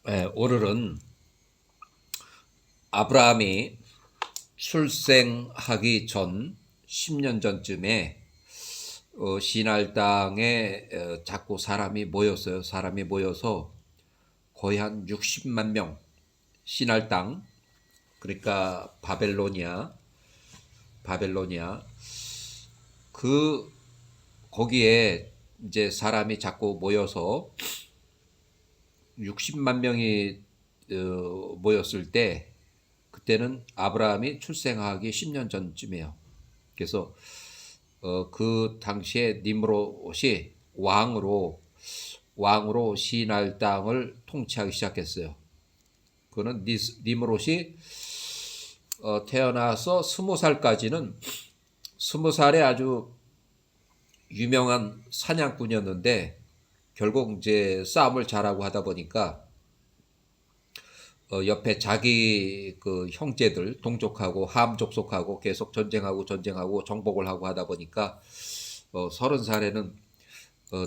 오늘은 아브라함이 출생하기 전 10년 전쯤에 시날 땅에 자꾸 사람이 모였어요. 사람이 모여서 거의 한 60만 명, 시날 땅, 그러니까 바벨로니아 그 거기에 이제 사람이 자꾸 모여서 60만 명이 모였을 때, 그때는 아브라함이 출생하기 10년 전쯤이에요. 그래서 그 당시에 니므롯이 왕으로 시날 땅을 통치하기 시작했어요. 그는 니므롯이 태어나서 20살까지는 20살에 아주 유명한 사냥꾼이었는데, 결국 이제 싸움을 잘하고 하다 보니까 옆에 자기 그 형제들 동족하고 함 족속하고 계속 전쟁하고 정복을 하고 하다 보니까 30살에는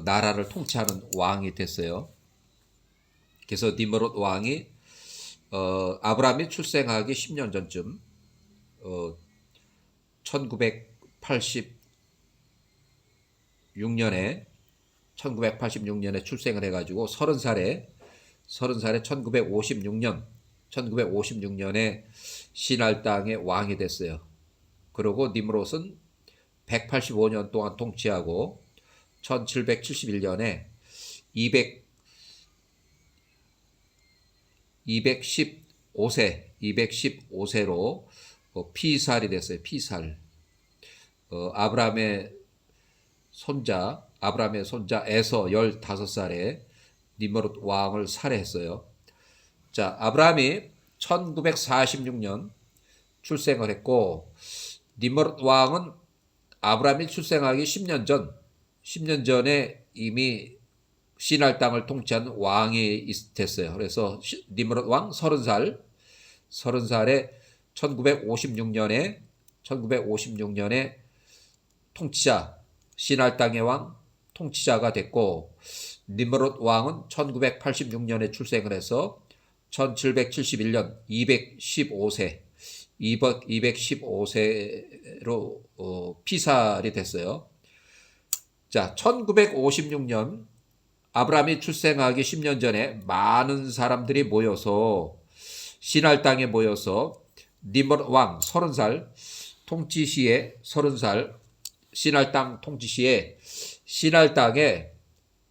나라를 통치하는 왕이 됐어요. 그래서 니므롯 왕이 아브라함이 출생하기 10년 전쯤 1986년에 출생을 해가지고 30살에 1956년에 시날 땅의 왕이 됐어요. 그리고 니므롯은 185년 동안 통치하고 1771년에 215세로 피살이 됐어요. 피살. 아브라함의 손자 에서 15살에 니므롯 왕을 살해했어요. 자, 아브라함이 1946년 출생을 했고, 니므롯 왕은 아브라함이 출생하기 10년 전에 이미 시날 땅을 통치한 왕이 됐어요. 그래서 니므롯 왕 30살에 1956년에 시날 땅의 왕 통치자가 됐고, 니므롯 왕은 1986년에 출생을 해서 1771년 215세로 피살이 됐어요. 자, 1956년 아브라함이 출생하기 10년 전에 많은 사람들이 모여서 시날 땅에 모여서 니므롯 왕 30살 시날 땅 통치 시에 시날 땅에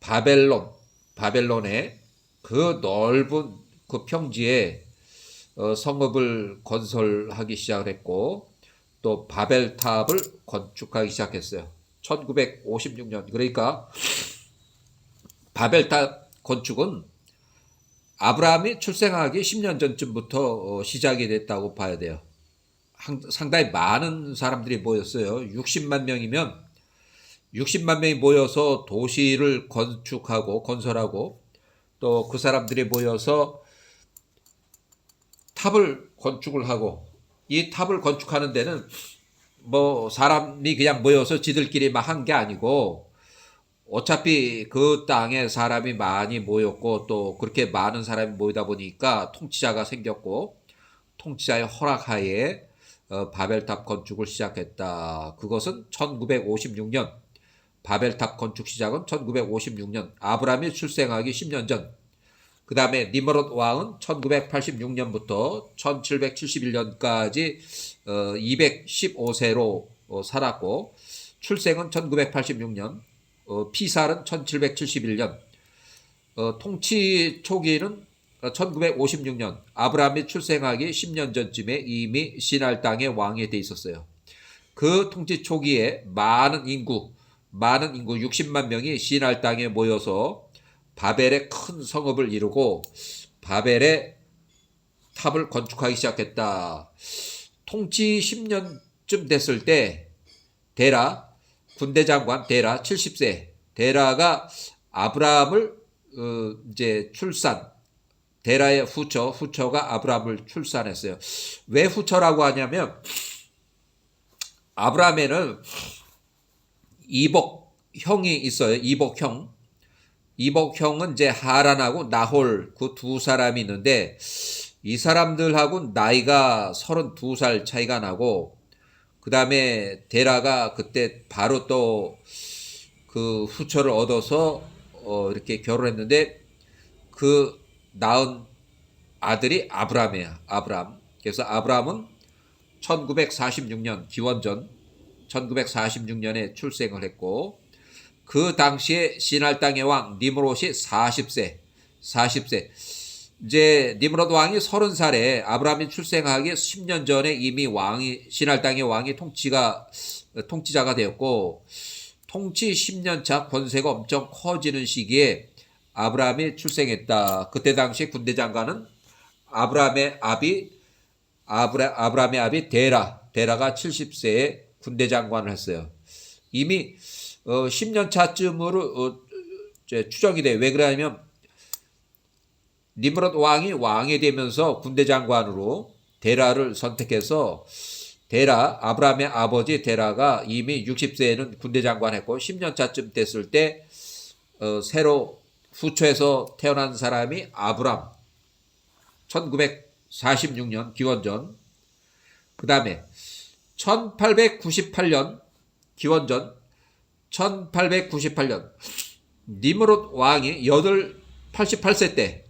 바벨론의 그 넓은 그 평지에 성읍을 건설하기 시작을 했고, 또 바벨탑을 건축하기 시작했어요. 1956년. 그러니까 바벨탑 건축은 아브라함이 출생하기 10년 전쯤부터 시작이 됐다고 봐야 돼요. 상당히 많은 사람들이 모였어요. 60만 명이 모여서 도시를 건설하고, 또 그 사람들이 모여서 탑을 건축을 하고, 이 탑을 건축하는 데는 뭐 사람이 그냥 모여서 지들끼리 막 한 게 아니고, 어차피 그 땅에 사람이 많이 모였고, 또 그렇게 많은 사람이 모이다 보니까 통치자가 생겼고, 통치자의 허락하에 바벨탑 건축을 시작했다. 그것은 1956년, 바벨탑 건축 시작은 1956년, 아브라함이 출생하기 10년 전. 그 다음에 니므롯 왕은 1986년부터 1771년까지 215세로 살았고, 출생은 1986년, 피살은 1771년, 통치 초기는 1956년, 아브라함이 출생하기 10년 전쯤에 이미 시날 땅의 왕이 돼 있었어요. 그 통치 초기에 많은 인구 60만 명이 시날 땅에 모여서 바벨의 큰 성읍을 이루고 바벨의 탑을 건축하기 시작했다. 통치 10년쯤 됐을 때 군대 장관 데라 70세, 데라가 아브라함을 이제 데라의 후처가 아브라함을 출산했어요. 왜 후처라고 하냐면, 아브라함에는 이복 형이 있어요. 이복 형. 이복형은 이제 하란하고 나홀 그 두 사람이 있는데 이 사람들하고 나이가 32살 차이가 나고 그 다음에 데라가 그때 바로 또 그 후처를 얻어서 이렇게 결혼했는데 그 낳은 아들이 아브람이야. 아브람. 그래서 아브람은 1946년 기원전 1946년에 출생을 했고 그 당시에 신할 땅의 왕 니므롯이 40세. 이제 니므롯 왕이 30살에 아브라함이 출생하기 10년 전에 이미 신할 땅의 왕이 통치자가 되었고 통치 10년 차 권세가 엄청 커지는 시기에 아브라함이 출생했다. 그때 당시 군대 장관은 아브라함의 아비 데라가 70세에 군대 장관을 했어요. 이미 10년 차쯤으로 추정이 돼요. 왜 그러냐면 니므롯 왕이 되면서 군대 장관으로 데라를 선택해서 아브라함의 아버지 데라가 이미 60세에는 군대 장관했고 10년 차쯤 됐을 때 새로 후처에서 태어난 사람이 아브람 1946년 기원전 그 다음에 1898년 기원전 1898년 니므롯 왕이 88세 때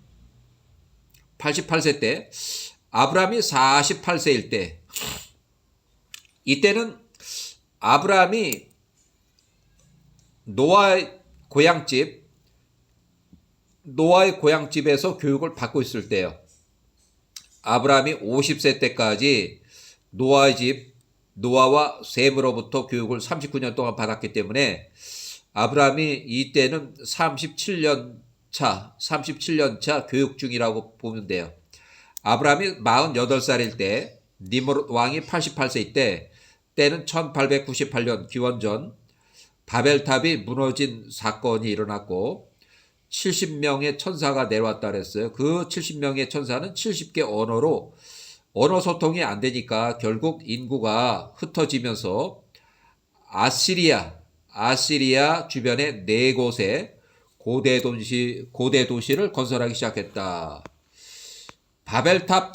아브람이 48세일 때 이때는 아브람이 노아의 고향집에서 교육을 받고 있을 때요. 아브람이 50세 때까지 노아와 셈으로부터 교육을 39년 동안 받았기 때문에 아브람이 이때는 37년 차 교육 중이라고 보면 돼요. 아브람이 48살일 때 니므롯 왕이 88세일 때는 1898년 기원전 바벨탑이 무너진 사건이 일어났고 70명의 천사가 내려왔다 그랬어요. 그 70명의 천사는 70개 언어 소통이 안 되니까 결국 인구가 흩어지면서 아시리아 주변의 4곳에 고대 도시를 건설하기 시작했다. 바벨탑은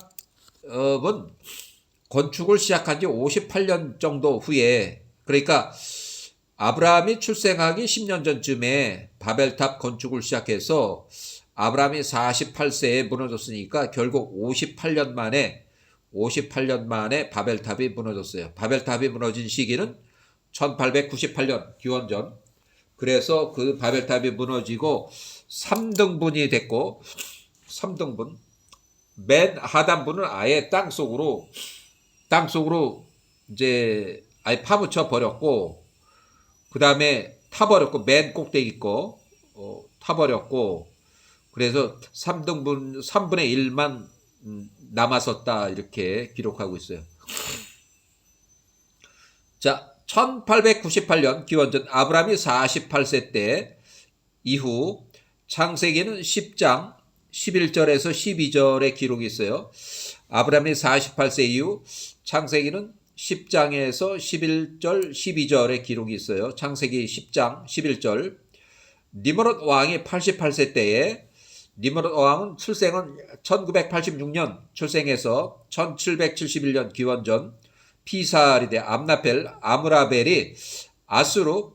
건축을 시작한 지 58년 정도 후에 그러니까 아브라함이 출생하기 10년 전쯤에 바벨탑 건축을 시작해서 아브라함이 48세에 무너졌으니까 결국 58년 만에 바벨탑이 무너졌어요. 바벨탑이 무너진 시기는 1898년 기원전. 그래서 그 바벨탑이 무너지고 3등분이 됐고 3등분 맨 하단부는 아예 땅속으로 이제 아예 파묻혀 버렸고 그 다음에 타버렸고 맨 꼭대기 거 타버렸고 그래서 3분의 1만 남았었다 이렇게 기록하고 있어요. 자, 1898년 기원전 아브라함이 48세 때 이후 창세기는 10장 11절에서 12절의 기록이 있어요. 아브라함이 48세 이후 창세기는 10장에서 11절 12절의 기록이 있어요. 창세기 10장 11절 니므롯 왕이 88세 때에 니므롯 왕은 출생은 1986년 출생해서 1771년 기원전 피사리데 아므라벨이 아수르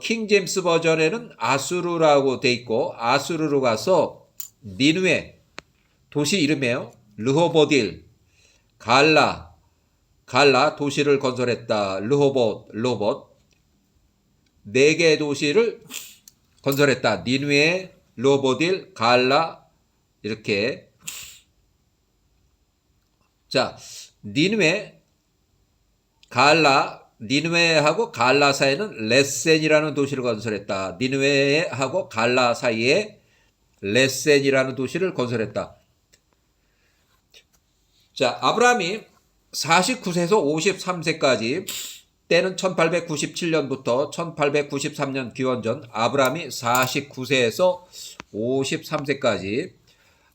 킹 제임스 버전에는 아수르라고 돼 있고 아수르로 가서 니느웨 도시 이름이에요. 르호보딜 갈라 도시를 건설했다. 르호봇 4개의 도시를 건설했다. 니느웨 르호보딜 갈라 이렇게. 자, 니느웨하고 갈라 사이에는 레센이라는 도시를 건설했다. 니느웨하고 갈라 사이에 레센이라는 도시를 건설했다. 자, 아브라함이 49세에서 53세까지 때는 1897년부터 1893년 기원전 아브라함이 49세에서 53세까지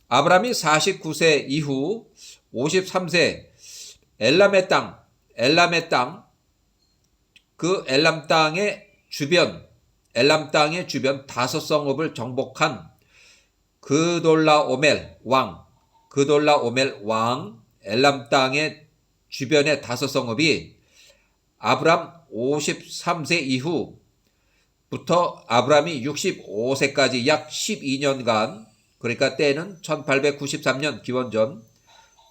아브라함이 49세 이후 53세 엘람의 땅 그 엘람 땅의 주변 엘람 땅의 주변 5성읍을 정복한 그돌라오멜 왕, 엘람 땅의 주변의 5성읍이 아브람 53세 이후부터 아브람이 65세까지 약 12년간, 그러니까 때는 1893년 기원전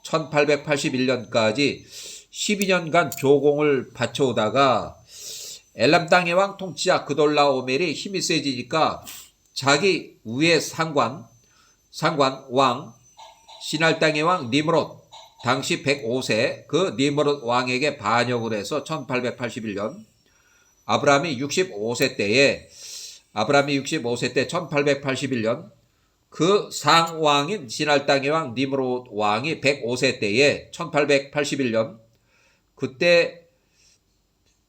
1881년까지 12년간 조공을 바쳐오다가 엘람 땅의 왕 통치자 그돌라오멜이 힘이 세지니까 자기 위에 상관 왕, 시날 땅의 왕 니므롯, 당시 105세 그 니므롯 왕에게 반역을 해서 1881년 아브라함이 65세 때 1881년 그 상왕인 시날 땅의 왕 니므롯 왕이 105세 때에 1881년 그때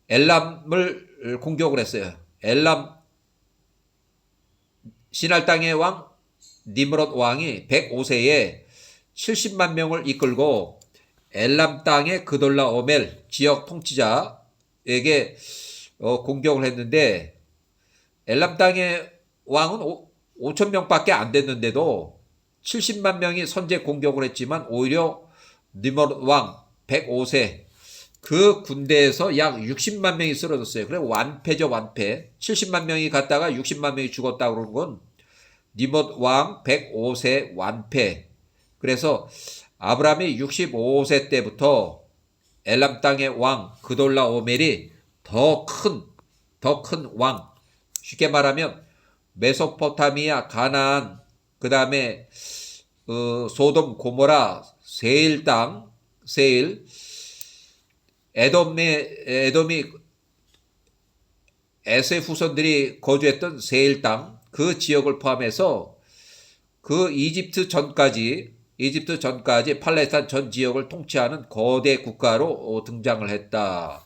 엘람을 공격을 했어요. 엘람 시날 땅의 왕 니므롯 왕이 105세에 70만 명을 이끌고 엘람 땅의 그돌라오멜 지역 통치자에게 공격을 했는데 엘람 땅의 왕은 5천 명밖에 안 됐는데도 70만 명이 선제 공격을 했지만 오히려 니므롯 왕 105세 그 군대에서 약 60만 명이 쓰러졌어요. 그래 완패죠, 완패. 70만 명이 갔다가 60만 명이 죽었다고 그러는 건 니므롯 왕 105세 완패. 그래서 아브라함이 65세 때부터 엘람 땅의 왕 그돌라오멜이 더 큰 왕, 쉽게 말하면 메소포타미아, 가나안, 그 다음에 소돔, 고모라, 세일 땅, 에돔이 에세 후손들이 거주했던 세일 땅, 그 지역을 포함해서 그 이집트 전까지 팔레스타인 전 지역을 통치하는 거대 국가로 등장을 했다.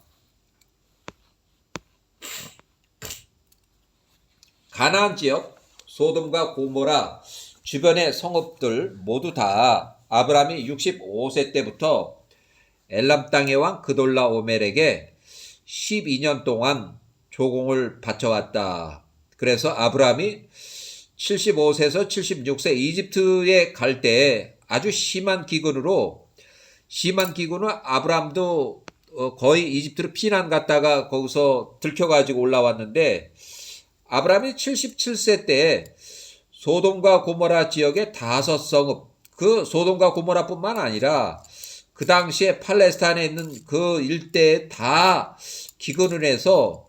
가나안 지역, 소돔과 고모라 주변의 성읍들 모두 다 아브라함이 65세 때부터 엘람 땅의 왕 그돌라오멜에게 12년 동안 조공을 바쳐왔다. 그래서 아브라함이 75세에서 76세 이집트에 갈 때 아주 심한 기근으로 아브라함도 거의 이집트로 피난 갔다가 거기서 들켜가지고 올라왔는데 아브라함이 77세 때 소돔과 고모라 지역의 5성읍, 그 소돔과 고모라뿐만 아니라 그 당시에 팔레스타인에 있는 그 일대에 다 기근을 해서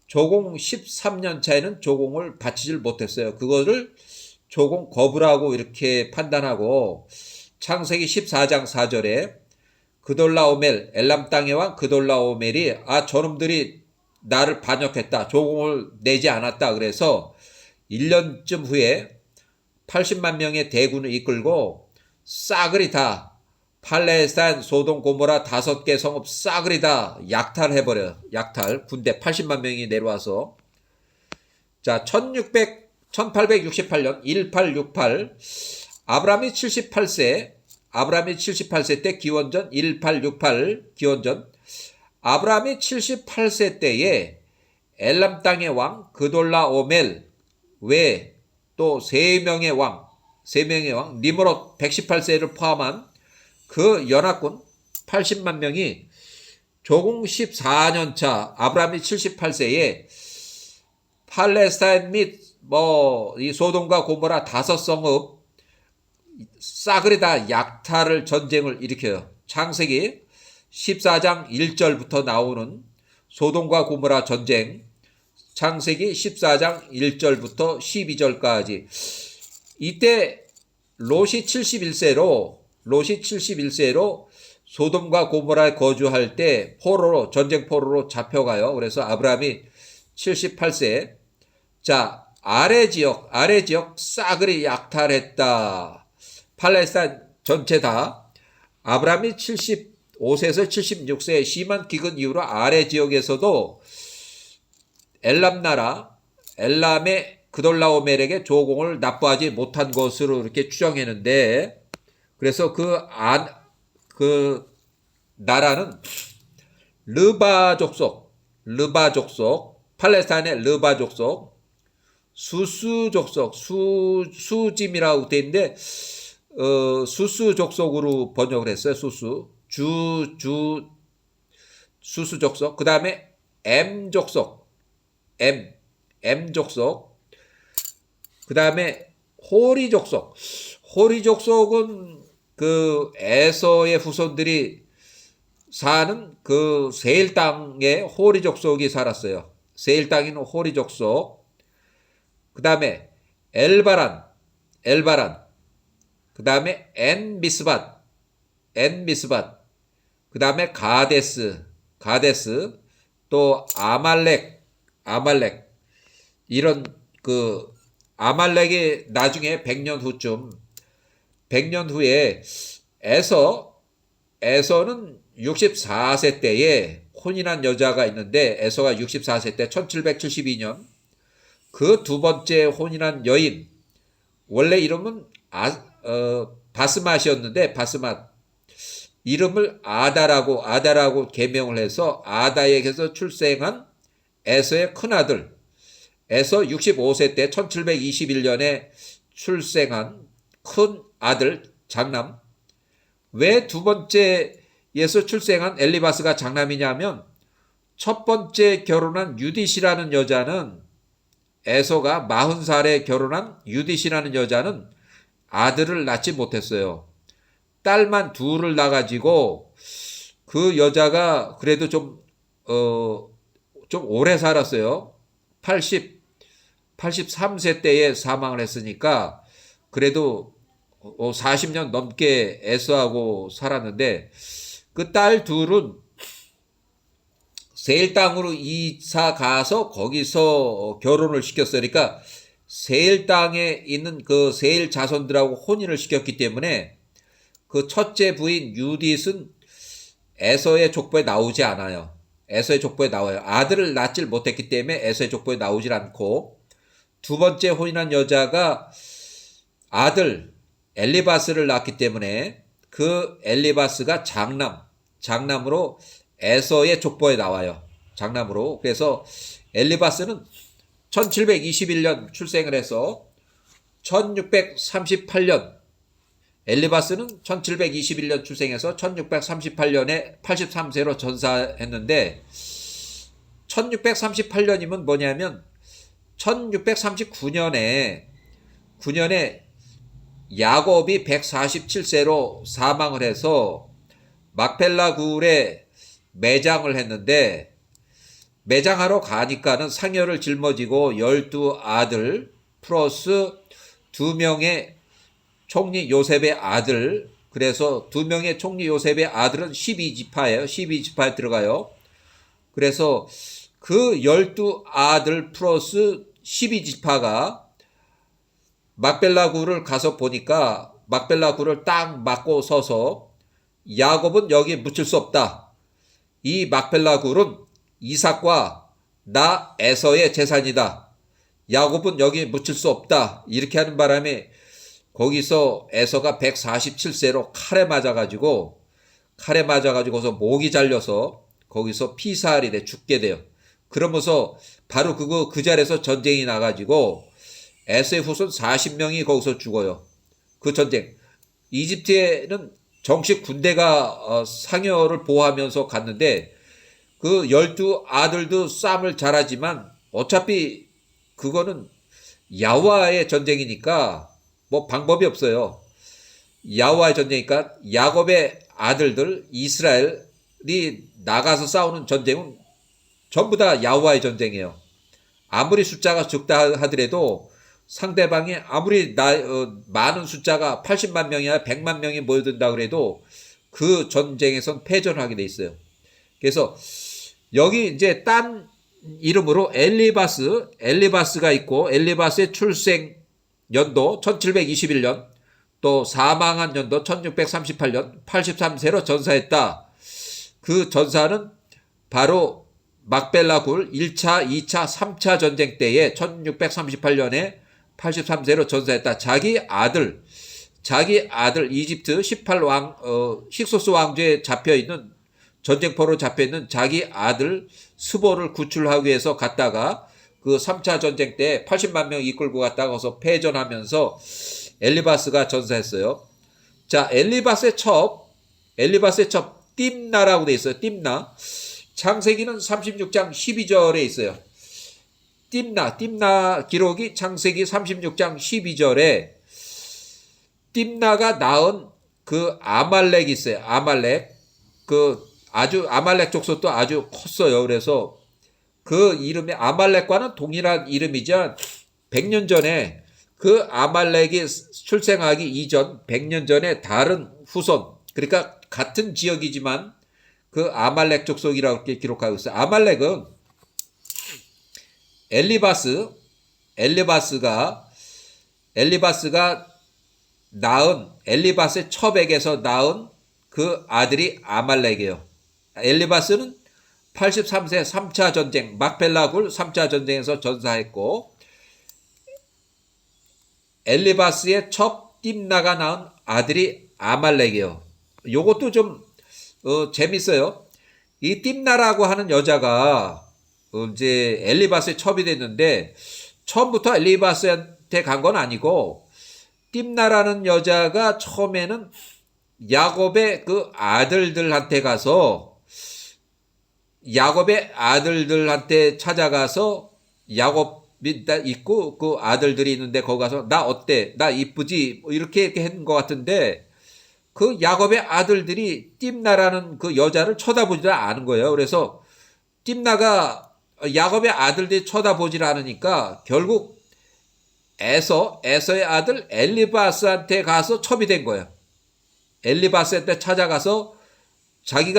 조공 13년 차에는 조공을 바치질 못했어요. 그거를 조공 거부라고 이렇게 판단하고 창세기 14장 4절에 그돌라오멜, 엘람 땅의 왕 그돌라오멜이 저놈들이 나를 반역했다. 조공을 내지 않았다. 그래서 1년쯤 후에 80만 명의 대군을 이끌고 싸그리 다 팔레스타인 소돔 고모라 5개 성읍 싸그리 다 약탈해버려. 군대 80만 명이 내려와서. 자, 1868년 1868 아브라함이 78세 때 기원전 1868 기원전 아브라함이 78세 때에 엘람 땅의 왕 그돌라오멜 외에 또 3명의 왕 니므롯 118세를 포함한 그 연합군 80만 명이 조공 14년 차 아브라함이 78세에 팔레스타인 및 이 소돔과 고모라 5성읍 싸그리 다 약탈을 전쟁을 일으켜요. 창세기 14장 1절부터 나오는 소돔과 고모라 전쟁, 창세기 14장 1절부터 12절까지. 이때 롯이 71세로 소돔과 고모라에 거주할 때 전쟁 포로로 잡혀가요. 그래서 아브라함이 78세. 자, 아래 지역 싸그리 약탈했다. 팔레스타인 전체 다. 아브라함이 75세에서 76세의 심한 기근 이후로 아래 지역에서도 엘람의 그돌라오멜에게 조공을 납부하지 못한 것으로 이렇게 추정했는데, 그래서 그 나라는 르바 족속, 팔레스타인의 르바 족속, 수수족속, 수짐이라고 돼 있는데, 수수족속으로 번역을 했어요. 수수족속. 그 다음에 M족속, M족속. 그 다음에 호리족속. 호리족속은 그 에서의 후손들이 사는 그 세일 땅에 호리족속이 살았어요. 세일 땅에 있는 호리족속. 그 다음에 엘바란. 그 다음에 엔미스밧. 그 다음에 가데스. 또 아말렉. 이런 그 아말렉이 나중에 100년 후에 에서는 64세 때에 혼인한 여자가 있는데, 에서가 64세 때 1772년 그 두 번째 혼인한 여인, 원래 이름은 바스맛이었는데, 바스맛 이름을 아다라고 개명을 해서 아다에게서 출생한 에서의 큰아들, 에서 65세 때 1721년에 출생한 큰 아들 장남. 왜 두 번째에서 출생한 엘리바스가 장남이냐면, 첫 번째 결혼한 유딧이라는 여자는, 에서가 40살에 결혼한 유딧이라는 여자는 아들을 낳지 못했어요. 딸만 둘을 낳아가지고 그 여자가 그래도 좀 오래 살았어요. 83세 때에 사망을 했으니까 그래도 40년 넘게 에서하고 살았는데, 그 딸 둘은 세일 땅으로 이사 가서 거기서 결혼을 시켰어요. 그러니까 세일 땅에 있는 그 세일 자손들하고 혼인을 시켰기 때문에 그 첫째 부인 유딧은 에서의 족보에 나오지 않아요. 에서의 족보에 나와요. 아들을 낳질 못했기 때문에 에서의 족보에 나오질 않고, 두 번째 혼인한 여자가 아들 엘리바스를 낳았기 때문에 그 엘리바스가 장남으로 에서의 족보에 나와요. 장남으로. 그래서 엘리바스는 1721년 출생을 해서 1638년, 엘리바스는 1721년 출생해서 1638년에 83세로 전사했는데, 1638년이면 뭐냐면 1639년에 야곱이 147세로 사망을 해서 막펠라 굴에 매장을 했는데, 매장하러 가니까는 상여를 짊어지고 12아들 플러스 2명의 총리 요셉의 아들, 그래서 2명의 총리 요셉의 아들은 12지파예요. 12지파에 들어가요. 그래서 그 12아들 플러스 12지파가 막벨라 굴을 가서 보니까 막벨라 굴을 딱 막고 서서, 야곱은 여기 묻힐 수 없다. 이 막펠라 굴은 이삭과 나 에서의 재산이다. 야곱은 여기 묻힐 수 없다. 이렇게 하는 바람에 거기서 에서가 147세로 칼에 맞아가지고서 목이 잘려서 거기서 피살이 돼 죽게 돼요. 그러면서 바로 그 자리에서 전쟁이 나가지고 에서의 후손 40명이 거기서 죽어요. 그 전쟁. 이집트에는 정식 군대가 상여를 보호하면서 갔는데, 그 12아들도 싸움을 잘하지만 어차피 그거는 야훼와의 전쟁이니까 뭐 방법이 없어요. 야훼와의 전쟁이니까 야곱의 아들들 이스라엘이 나가서 싸우는 전쟁은 전부 다 야훼와의 전쟁이에요. 아무리 숫자가 적다 하더라도 상대방이 아무리 많은 숫자가 80만 명이나 100만 명이 모여든다 그래도 그 전쟁에선 패전하게 돼 있어요. 그래서 여기 이제 딴 이름으로 엘리바스가 있고, 엘리바스의 출생 연도 1721년, 또 사망한 연도 1638년, 83세로 전사했다. 그 전사는 바로 막벨라 굴 1차, 2차, 3차 전쟁 때에 1638년에 83세로 전사했다. 자기 아들 이집트 18왕 힉소스 왕조에 잡혀있는, 전쟁포로 잡혀있는 자기 아들 스보를 구출하기 위해서 갔다가 그 3차 전쟁 때 80만 명 이끌고 갔다가서 패전하면서 엘리바스가 전사했어요. 자, 엘리바스의 첩, 띠므나라고 돼 있어요. 띠므나. 창세기는 36장 12절에 있어요. 띠므나 기록이 창세기 36장 12절에 띠므나가 낳은 그 아말렉이 있어요. 아말렉. 아말렉 족속도 아주 컸어요. 그래서 그 이름이 아말렉과는 동일한 이름이지만 100년 전에 그 아말렉이 출생하기 이전 100년 전에 다른 후손, 그러니까 같은 지역이지만 그 아말렉 족속이라고 이렇게 기록하고 있어요. 아말렉은 엘리바스가 낳은 엘리바스의 첩에게서 낳은 그 아들이 아말렉이에요. 엘리바스는 83세 3차 전쟁, 막펠라굴 3차 전쟁에서 전사했고, 엘리바스의 첩 띠므나가 낳은 아들이 아말렉이에요. 요것도 좀 재밌어요. 이 띠므나라고 하는 여자가 이제 엘리바스의 첩이 됐는데 처음부터 엘리바스한테 간 건 아니고, 띠므나라는 여자가 처음에는 야곱의 그 아들들한테 가서 야곱의 아들들한테 찾아가서 야곱이 있고 그 아들들이 있는데 거기 가서 나 어때? 나 이쁘지? 뭐 이렇게 한 것 같은데 그 야곱의 아들들이 띠므나라는 그 여자를 쳐다보지도 않은 거예요. 그래서 띠므나가 야곱의 아들들이 쳐다보질 않으니까 결국 에서의 아들 엘리바스한테 가서 첩이 된 거예요. 엘리바스한테 찾아가서 자기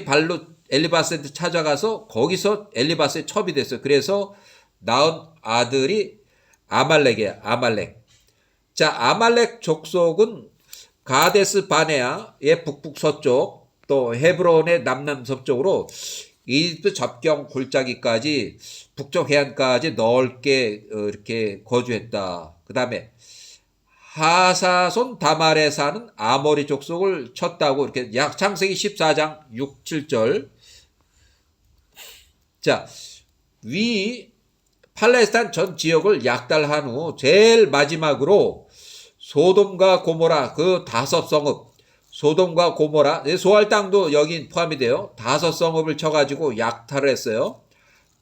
발로 엘리바스한테 찾아가서 거기서 엘리바스의 첩이 됐어요. 그래서 낳은 아들이 아말렉이에요. 아말렉. 자, 아말렉 족속은 가데스 바네아의 북북 서쪽, 또 헤브론의 남남서쪽으로 이집트 접경 골짜기까지 북쪽 해안까지 넓게 이렇게 거주했다. 그 다음에 하사손 다말에 사는 아모리 족속을 쳤다고 이렇게 창세기 14장 6, 7절. 자, 위 팔레스타인 전 지역을 약탈한 후 제일 마지막으로 소돔과 고모라 그 5성읍, 소돔과 고모라, 소알 땅도 여기 포함이 돼요. 5성읍을 쳐가지고 약탈을 했어요.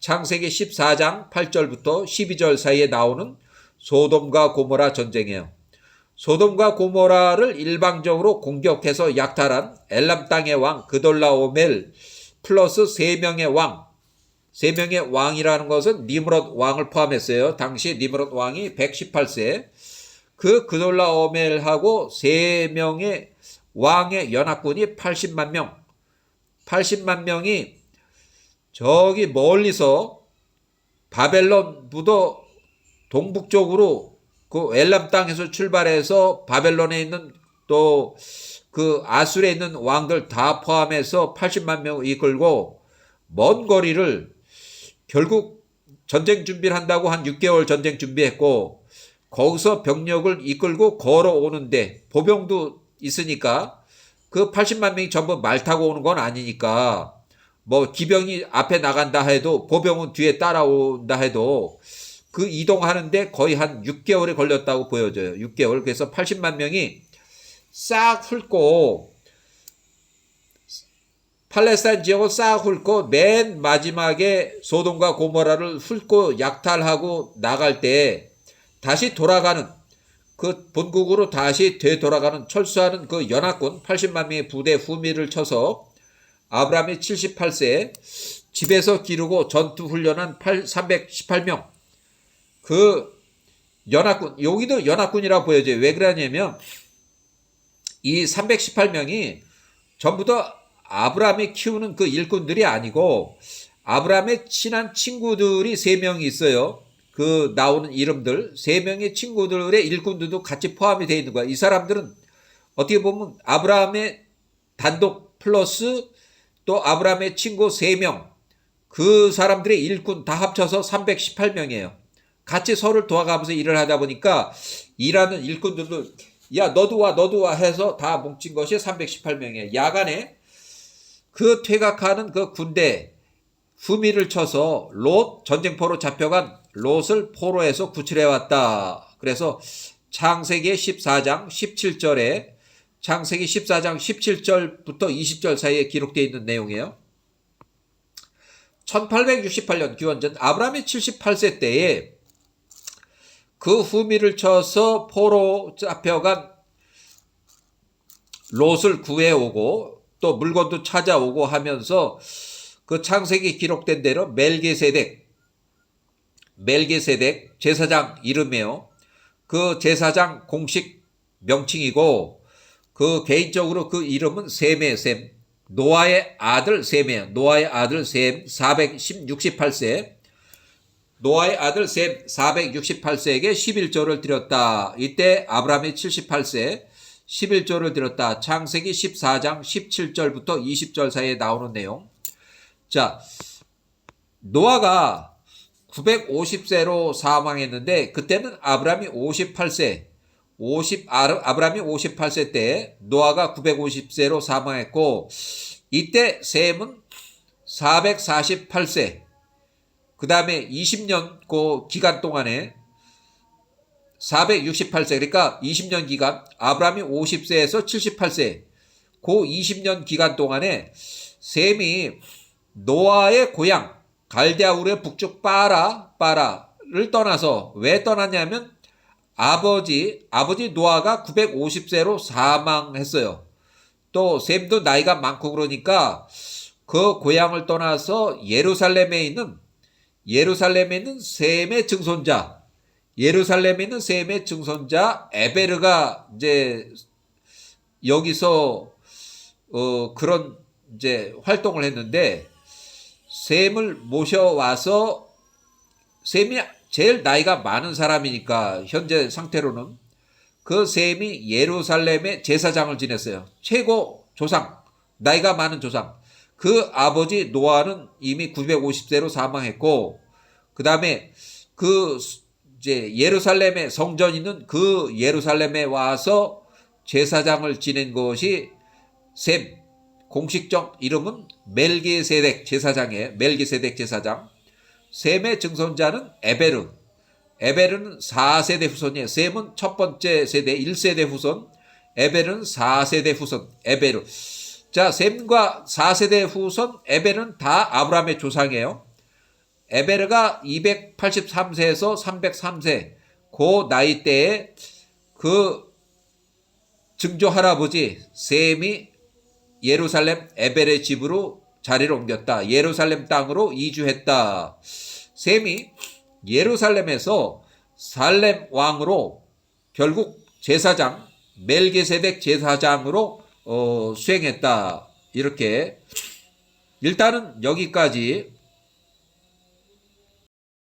창세기 14장 8절부터 12절 사이에 나오는 소돔과 고모라 전쟁이에요. 소돔과 고모라를 일방적으로 공격해서 약탈한 엘람 땅의 왕 그돌라오멜 플러스 3명의 왕, 3명의 왕이라는 것은 니므롯 왕을 포함했어요. 당시 니므롯 왕이 118세, 그 그돌라오멜하고 3명의 왕의 연합군이 80만 명이 저기 멀리서 바벨론부터 동북쪽으로 그 엘람 땅에서 출발해서 바벨론에 있는 또 그 아술에 있는 왕들 다 포함해서 80만 명을 이끌고 먼 거리를 결국 전쟁 준비를 한다고 한 6개월 전쟁 준비했고, 거기서 병력을 이끌고 걸어오는데 보병도 있으니까 그 80만 명이 전부 말 타고 오는 건 아니니까 뭐 기병이 앞에 나간다 해도 보병은 뒤에 따라온다 해도 그 이동하는데 거의 한 6개월이 걸렸다고 보여져요. 6개월. 그래서 80만 명이 싹 훑고 팔레스타인 지역을 싹 훑고 맨 마지막에 소돔과 고모라를 훑고 약탈하고 나갈 때 다시 돌아가는 그 본국으로 다시 되돌아가는 철수하는 그 연합군 80만 명의 부대 후미를 쳐서 아브라함이 78세 집에서 기르고 전투 훈련한 318명 그 연합군, 여기도 연합군이라고 보여져요. 왜 그러냐면 이 318명이 전부 다 아브라함이 키우는 그 일꾼들이 아니고 아브라함의 친한 친구들이 3명이 있어요. 그 나오는 이름들 3명의 친구들의 일꾼들도 같이 포함이 되어 있는 거야. 이 사람들은 어떻게 보면 아브라함의 단독 플러스 또 아브라함의 친구 3명, 그 사람들의 일꾼 다 합쳐서 318명이에요. 같이 서로를 도와가면서 일을 하다 보니까 일하는 일꾼들도 야 너도 와 해서 다 뭉친 것이 318명이에요. 야간에 그 퇴각하는 그 군대 후미를 쳐서 롯, 전쟁포로 잡혀간 롯을 포로에서 구출해왔다. 그래서 창세기 14장 17절에 창세기 14장 17절부터 20절 사이에 기록되어 있는 내용이에요. 1868년 기원전 아브라함이 78세 때에 그 후미를 쳐서 포로 잡혀간 롯을 구해오고 또 물건도 찾아오고 하면서 그 창세기 기록된 대로 멜기세덱 제사장 이름이에요. 그 제사장 공식 명칭이고 그 개인적으로 그 이름은 셈이에요. 셈. 노아의 아들 셈이에요. 노아의 아들 셈 468세. 노아의 아들 셈 468세에게 11조를 드렸다. 이때 아브라함이 78세 11조를 드렸다. 창세기 14장 17절부터 20절 사이에 나오는 내용. 자, 노아가 950세로 사망했는데 그때는 아브라함이 58세. 아브라함이 58세 때 노아가 950세로 사망했고 이때 셈은 448세. 그 다음에 20년 그 기간 동안에 468세 그러니까 20년 기간 아브라함이 50세에서 78세 그 20년 기간 동안에 셈이 노아의 고향 갈대아울의 북쪽 빠라를 떠나서 왜 떠났냐면 아버지 노아가 950세로 사망했어요. 또 셈도 나이가 많고 그러니까 그 고향을 떠나서 예루살렘에 있는 셈의 증손자 에베르가 이제 여기서 그런 이제 활동을 했는데 셈을 모셔와서 셈이 제일 나이가 많은 사람이니까 현재 상태로는 그 셈이 예루살렘의 제사장을 지냈어요. 최고 조상, 나이가 많은 조상. 그 아버지 노아는 이미 950세로 사망했고 그 다음에 그 이제 예루살렘에 성전 있는 그 예루살렘에 와서 제사장을 지낸 것이 셈. 공식적 이름은 멜기세덱 제사장이에요. 멜기세덱 제사장. 셈의 증손자는 에베르는 4세대 후손이에요. 셈은 첫 번째 세대 1세대 후손, 에베르는 4세대 후손, 에베르. 자, 셈과 4세대 후손 에베르는 다 아브라함의 조상이에요. 에베르가 283세에서 303세 그 나이 때에 그 증조 할아버지 셈이 예루살렘 에벨의 집으로 자리를 옮겼다. 예루살렘 땅으로 이주했다. 셈이 예루살렘에서 살렘 왕으로 결국 제사장 멜기세덱 제사장으로 수행했다. 이렇게 일단은 여기까지